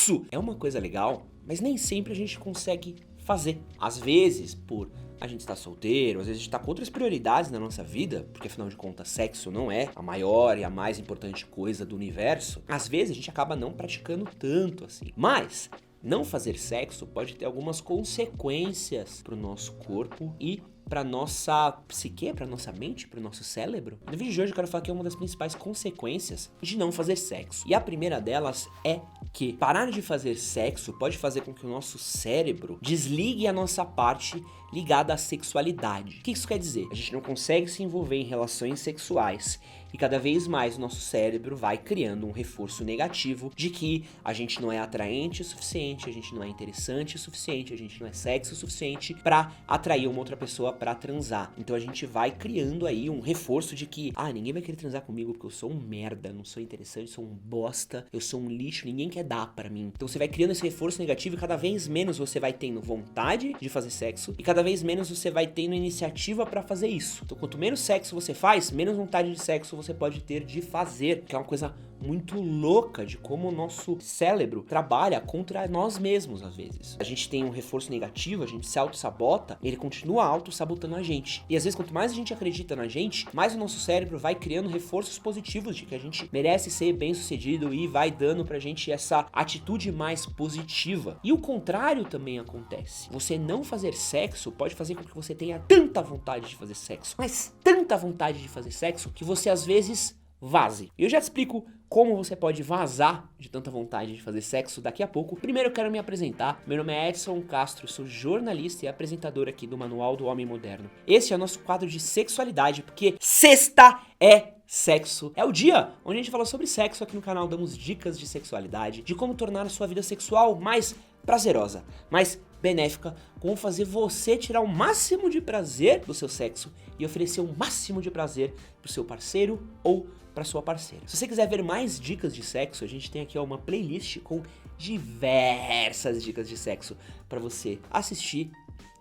sexo é uma coisa legal, mas nem sempre a gente consegue fazer. Às vezes, por a gente estar solteiro, às vezes a gente tá com outras prioridades na nossa vida, porque afinal de contas, sexo não é a maior e a mais importante coisa do universo. Às vezes a gente acaba não praticando tanto assim. Mas não fazer sexo pode ter algumas consequências pro nosso corpo e pra nossa psique, pra nossa mente, pro nosso cérebro. No vídeo de hoje eu quero falar que é uma das principais consequências de não fazer sexo. E a primeira delas é que parar de fazer sexo pode fazer com que o nosso cérebro desligue a nossa parte ligada à sexualidade. O que isso quer dizer? A gente não consegue se envolver em relações sexuais e cada vez mais o nosso cérebro vai criando um reforço negativo de que a gente não é atraente o suficiente, a gente não é interessante o suficiente, a gente não é sexy o suficiente pra atrair uma outra pessoa pra transar. Então a gente vai criando aí um reforço de que, ninguém vai querer transar comigo porque eu sou um merda, não sou interessante, sou um bosta, eu sou um lixo, ninguém quer dar pra mim. Então você vai criando esse reforço negativo e cada vez menos você vai tendo vontade de fazer sexo e cada vez menos você vai tendo iniciativa pra fazer isso. Então quanto menos sexo você faz, menos vontade de sexo você pode ter de fazer, que é uma coisa muito louca de como o nosso cérebro trabalha contra nós mesmos às vezes. A gente tem um reforço negativo, a gente se auto-sabota, ele continua auto-sabotando a gente. E às vezes quanto mais a gente acredita na gente, mais o nosso cérebro vai criando reforços positivos de que a gente merece ser bem-sucedido e vai dando pra gente essa atitude mais positiva. E o contrário também acontece. Você não fazer sexo pode fazer com que você tenha tanta vontade de fazer sexo, mas tanta vontade de fazer sexo, que você às vezes vaze. Eu já te explico como você pode vazar de tanta vontade de fazer sexo daqui a pouco. Primeiro eu quero me apresentar. Meu nome é Edson Castro, sou jornalista e apresentador aqui do Manual do Homem Moderno. Esse é o nosso quadro de sexualidade, porque sexta é sexo. É o dia onde a gente fala sobre sexo aqui no canal, damos dicas de sexualidade, de como tornar a sua vida sexual mais prazerosa, mais benéfica, como fazer você tirar o máximo de prazer do seu sexo e oferecer o máximo de prazer pro seu parceiro ou pra sua parceira. Se você quiser ver mais dicas de sexo, a gente tem aqui uma playlist com diversas dicas de sexo pra você assistir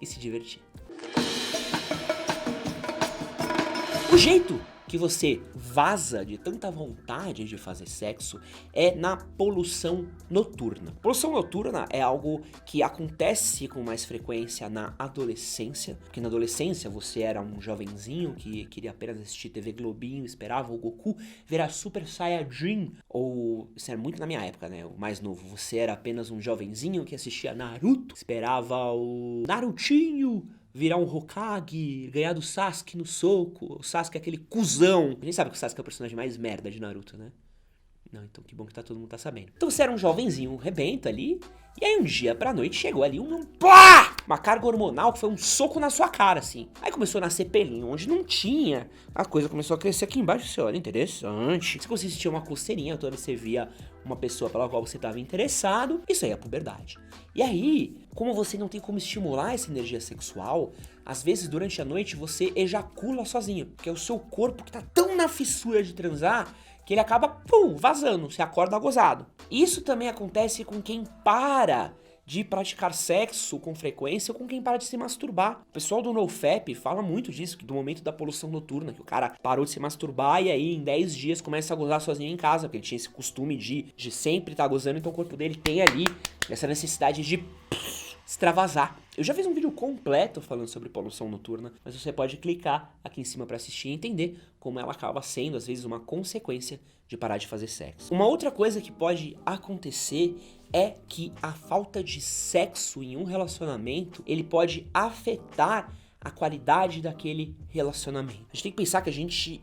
e se divertir. O jeito que você vaza de tanta vontade de fazer sexo é na poluição noturna. Poluição noturna é algo que acontece com mais frequência na adolescência, porque na adolescência você era um jovenzinho que queria apenas assistir TV Globinho, esperava o Goku virar Super Saiyajin, ou isso era muito na minha época, né, o mais novo, você era apenas um jovenzinho que assistia Naruto, esperava o Narutinho virar um Hokage, ganhar do Sasuke no soco. O Sasuke é aquele cuzão. A gente sabe que o Sasuke é o personagem mais merda de Naruto, né? Não, então que bom que todo mundo tá sabendo. Então você era um jovenzinho, um rebento ali, e aí um dia pra noite chegou ali uma carga hormonal que foi um soco na sua cara, assim. Aí começou a nascer pelinho, onde não tinha. A coisa começou a crescer aqui embaixo, você olha, interessante. Se você sentia uma coceirinha, toda vez que você via uma pessoa pela qual você estava interessado, isso aí é a puberdade. E aí, como você não tem como estimular essa energia sexual, às vezes durante a noite você ejacula sozinho, porque é o seu corpo que tá tão na fissura de transar que ele acaba, vazando, você acorda gozado. Isso também acontece com quem para de praticar sexo com frequência ou com quem para de se masturbar. O pessoal do NoFap fala muito disso, que do momento da poluição noturna, que o cara parou de se masturbar e aí em 10 dias começa a gozar sozinho em casa, porque ele tinha esse costume de sempre estar gozando, então o corpo dele tem ali essa necessidade de extravasar. Eu já fiz um vídeo completo falando sobre poluição noturna, mas você pode clicar aqui em cima para assistir e entender como ela acaba sendo, às vezes, uma consequência de parar de fazer sexo. Uma outra coisa que pode acontecer é que a falta de sexo em um relacionamento, ele pode afetar a qualidade daquele relacionamento. A gente tem que pensar que a gente,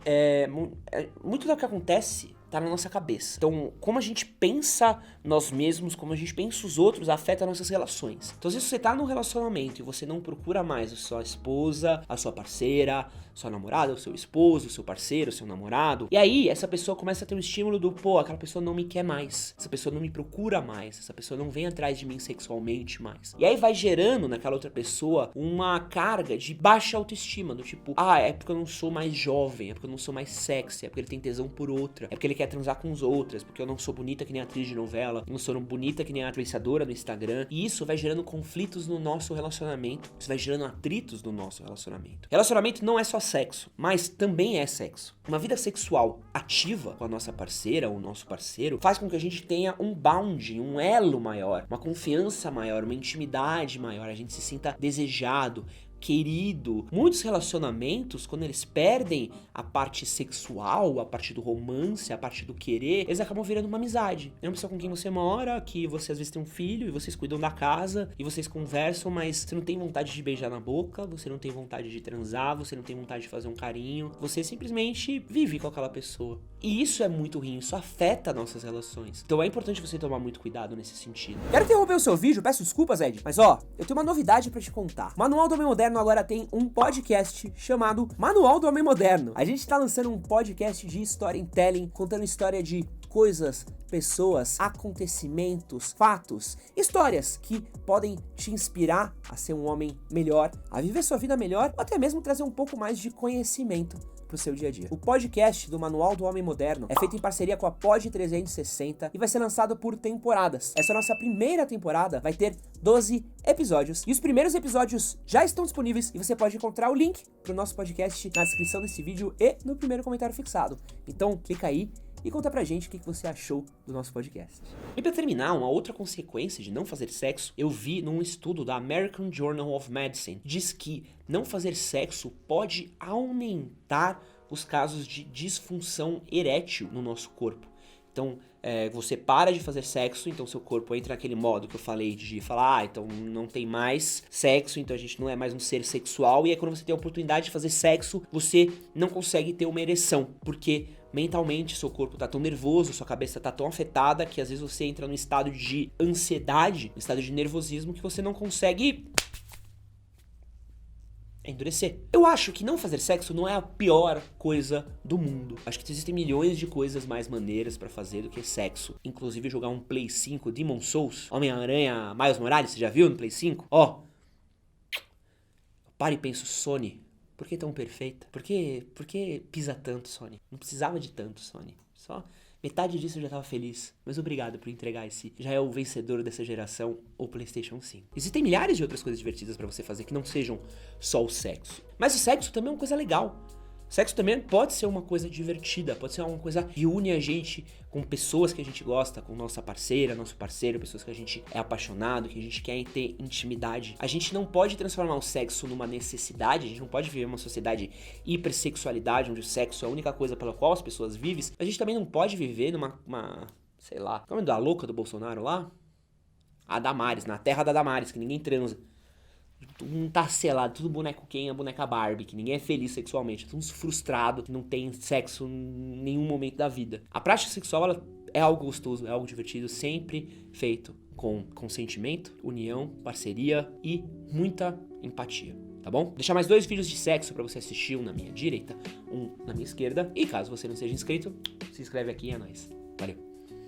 muito do que acontece tá na nossa cabeça. Então, como a gente pensa nós mesmos, como a gente pensa os outros, afeta nossas relações. Então, se você tá num relacionamento e você não procura mais a sua esposa, a sua parceira, sua namorada, o seu esposo, o seu parceiro, o seu namorado, e aí essa pessoa começa a ter um estímulo do, aquela pessoa não me quer mais, essa pessoa não me procura mais, essa pessoa não vem atrás de mim sexualmente mais. E aí vai gerando naquela outra pessoa uma carga de baixa autoestima, do tipo, é porque eu não sou mais jovem, é porque eu não sou mais sexy, é porque ele tem tesão por outra, é porque ele quer transar com os outros, porque eu não sou bonita que nem atriz de novela, eu não sou bonita que nem a influenciadora do Instagram, e isso vai gerando conflitos no nosso relacionamento, isso vai gerando atritos no nosso relacionamento. Relacionamento não é só sexo, mas também é sexo. Uma vida sexual ativa com a nossa parceira ou nosso parceiro faz com que a gente tenha um bound, um elo maior, uma confiança maior, uma intimidade maior, a gente se sinta desejado, querido. Muitos relacionamentos, quando eles perdem a parte sexual, a parte do romance, a parte do querer, eles acabam virando uma amizade. É uma pessoa com quem você mora, que você às vezes tem um filho e vocês cuidam da casa e vocês conversam, mas você não tem vontade de beijar na boca, você não tem vontade de transar, você não tem vontade de fazer um carinho, você simplesmente vive com aquela pessoa. E isso é muito ruim, isso afeta nossas relações. Então é importante você tomar muito cuidado nesse sentido. Quero interromper o seu vídeo, peço desculpas, Ed, mas ó, eu tenho uma novidade pra te contar. O Manual do Homem Moderno agora tem um podcast chamado Manual do Homem Moderno. A gente tá lançando um podcast de storytelling, contando história de coisas, pessoas, acontecimentos, fatos, histórias que podem te inspirar a ser um homem melhor, a viver sua vida melhor, ou até mesmo trazer um pouco mais de conhecimento pro seu dia a dia. O podcast do Manual do Homem Moderno é feito em parceria com a Pod 360 e vai ser lançado por temporadas. Essa nossa primeira temporada vai ter 12 episódios e os primeiros episódios já estão disponíveis e você pode encontrar o link pro nosso podcast na descrição desse vídeo e no primeiro comentário fixado. Então clica aí e conta pra gente o que você achou do nosso podcast. E pra terminar, uma outra consequência de não fazer sexo, eu vi num estudo da American Journal of Medicine, diz que não fazer sexo pode aumentar os casos de disfunção erétil no nosso corpo. Então, você para de fazer sexo, então seu corpo entra naquele modo que eu falei de falar, então não tem mais sexo, então a gente não é mais um ser sexual, e aí quando você tem a oportunidade de fazer sexo, você não consegue ter uma ereção, porque mentalmente seu corpo tá tão nervoso, sua cabeça tá tão afetada, que às vezes você entra num estado de ansiedade, um estado de nervosismo, que você não consegue endurecer. Eu acho que não fazer sexo não é a pior coisa do mundo. Acho que existem milhões de coisas mais maneiras pra fazer do que sexo. Inclusive jogar um Play 5 Demon's Souls, Homem-Aranha Miles Morales, você já viu no Play 5? Ó, para e penso, Sony, por que tão perfeita? Por que pisa tanto, Sony? Não precisava de tanto, Sony. Só metade disso eu já tava feliz. Mas obrigado por entregar esse. Já é o vencedor dessa geração, o PlayStation 5. Existem milhares de outras coisas divertidas pra você fazer que não sejam só o sexo. Mas o sexo também é uma coisa legal. Sexo também pode ser uma coisa divertida, pode ser uma coisa que une a gente com pessoas que a gente gosta, com nossa parceira, nosso parceiro, pessoas que a gente é apaixonado, que a gente quer ter intimidade. A gente não pode transformar o sexo numa necessidade, a gente não pode viver uma sociedade hipersexualidade, onde o sexo é a única coisa pela qual as pessoas vivem. A gente também não pode viver numa, sei lá, qual é o nome da louca do Bolsonaro lá? A Damares, na terra da Damares, que ninguém transa. Todo mundo tá selado, tudo boneco Ken, a boneca Barbie, que ninguém é feliz sexualmente, tudo frustrado, que não tem sexo em nenhum momento da vida. A prática sexual, ela é algo gostoso, é algo divertido, sempre feito com consentimento, união, parceria e muita empatia, tá bom? Vou deixar mais 2 vídeos de sexo pra você assistir, um na minha direita, um na minha esquerda, e caso você não seja inscrito, se inscreve aqui, é nóis. Valeu!